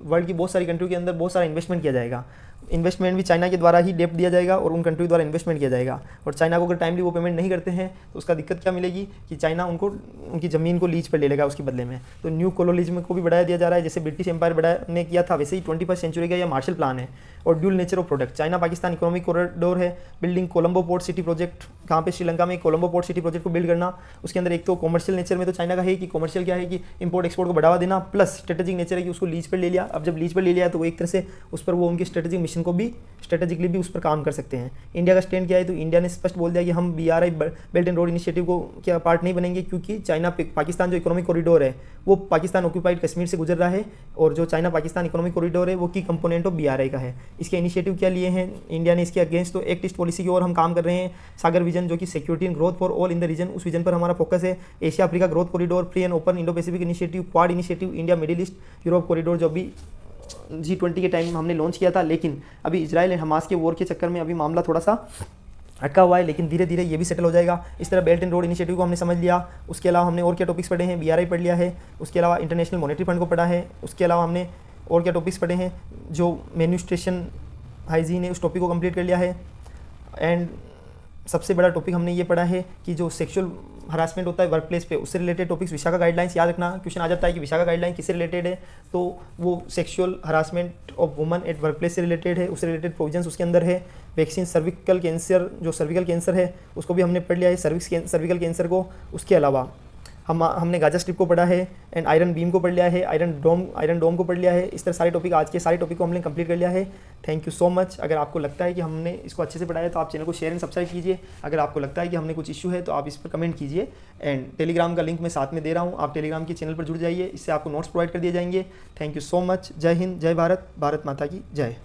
वर्ल्ड की बहुत सारी कंट्री के अंदर बहुत सारा इन्वेस्टमेंट किया जाएगा। इन्वेस्टमेंट भी चाइना के द्वारा ही डेप दिया जाएगा और उन कंट्री द्वारा इन्वेस्टमेंट किया जाएगा। और चाइना को अगर टाइमली वो पेमेंट नहीं करते हैं तो उसका दिक्कत क्या मिलेगी कि चाइना उनको उनकी ज़मीन को लीज पर ले लेगा उसके बदले में। तो न्यू कोलोनिज्म को भी बढ़ाया दिया जा रहा है, जैसे ब्रिटिश एम्पायर ने किया था वैसे ही 21वीं सेंचुरी का यह मार्शल प्लान है। और dual nature of product, China Pakistan economic corridor है, building Colombo port city project, कहाँ पे श्रीलंका में कोलंबो पोर्ट सिटी प्रोजेक्ट को बिल्ड करना। उसके अंदर एक तो कॉमर्शियल नेचर में तो चाइना का है कि कॉमर्शियल क्या है कि इंपोर्ट एक्सपोर्ट को बढ़ावा देना, प्लस स्ट्रेटेजिक नेचर है कि उसको लीज पर ले लिया। अब जब लीज पर ले लिया तो वो एक तरह से उस पर वो उनकी स्ट्रेटेजिक मिशन को भी स्ट्रेटेजिकली भी उस पर काम कर सकते हैं। इंडिया का स्टैंड क्या है, तो इंडिया ने स्पष्ट बोल दिया कि हम BRI belt and road initiative को क्या पार्ट नहीं बनेंगे, क्योंकि चाइना पाकिस्तान जो इकोनॉमिक कॉरिडोर है वो पाकिस्तान ऑक्यूपाइड कश्मीर से गुजर रहा है और जो चाइना पाकिस्तान इकोनॉमिक कॉरिडोर है वो की कंपोनेंट ऑफ BRI का है। इसके इनिशिएटिव क्या लिए हैं इंडिया ने इसके अगेंस्ट, तो एक्ट ईस्ट पॉलिसी की ओर हम काम कर रहे हैं। सागर विजन जो कि security and growth for all in the region, उस विजन पर हमारा फोकस है। Asia Africa growth corridor, free and open Indo Pacific initiative, quad initiative, India Middle East Europe corridor जो भी G20 के टाइम हमने लॉन्च किया था। लेकिन अभी इजराइल एंड हमास के वॉर के चक्कर में अभी मामला थोड़ा सा अटका हुआ है, लेकिन धीरे धीरे ये भी सेटल हो जाएगा। इस तरह बेल्ट एंड रोड इनिशिएटिव को हमने समझ लिया। उसके अलावा हमने और क्या टॉपिक्स पढ़े हैं, BRI पढ़ लिया है। उसके अलावा इंटरनेशनल मॉनेटरी फंड को पढ़ा है। उसके अलावा हमने और क्या टॉपिक्स पढ़े हैं, जो मेन्यूट्रिशन हाइजीन है उस टॉपिक को कंप्लीट कर लिया है। एंड सबसे बड़ा टॉपिक हमने ये पढ़ा है कि जो सेक्सुअल हरासमेंट होता है वर्क प्लेस पे, उससे रिलेटेड टॉपिक्स विशाखा गाइडलाइंस याद रखना। क्वेश्चन आ जाता है कि विशाखा गाइडलाइन किससे रिलेटेड है, तो वो sexual harassment of woman at work place से रिलेटेड है। उससे रिलेटेड प्रोविजंस उसके अंदर है। वैक्सीन सर्विकल कैंसर, जो सर्विकल कैंसर है उसको भी हमने पढ़ लिया है, सर्विकल कैंसर को। उसके अलावा हमने गाजा स्ट्रिप को पढ़ा है एंड आयरन बीम को पढ़ लिया है, आयरन डोम को पढ़ लिया है। इस तरह सारे टॉपिक, आज के सारे टॉपिक को हमने कंप्लीट कर लिया है। Thank you so much. अगर आपको लगता है कि हमने इसको अच्छे से पढ़ाया तो आप चैनल को शेयर एंड सब्सक्राइब कीजिए। अगर आपको लगता है कि हमने कुछ इशू है तो आप इस पर कमेंट कीजिए। एंड टेलीग्राम का लिंक मैं साथ में दे रहा हूँ, आप टेलीग्राम के चैनल पर जुड़ जाइए, इससे आपको नोट्स प्रोवाइड कर दिए जाएंगे। Thank you so much. जय हिंद, जय भारत, भारत माता की जय।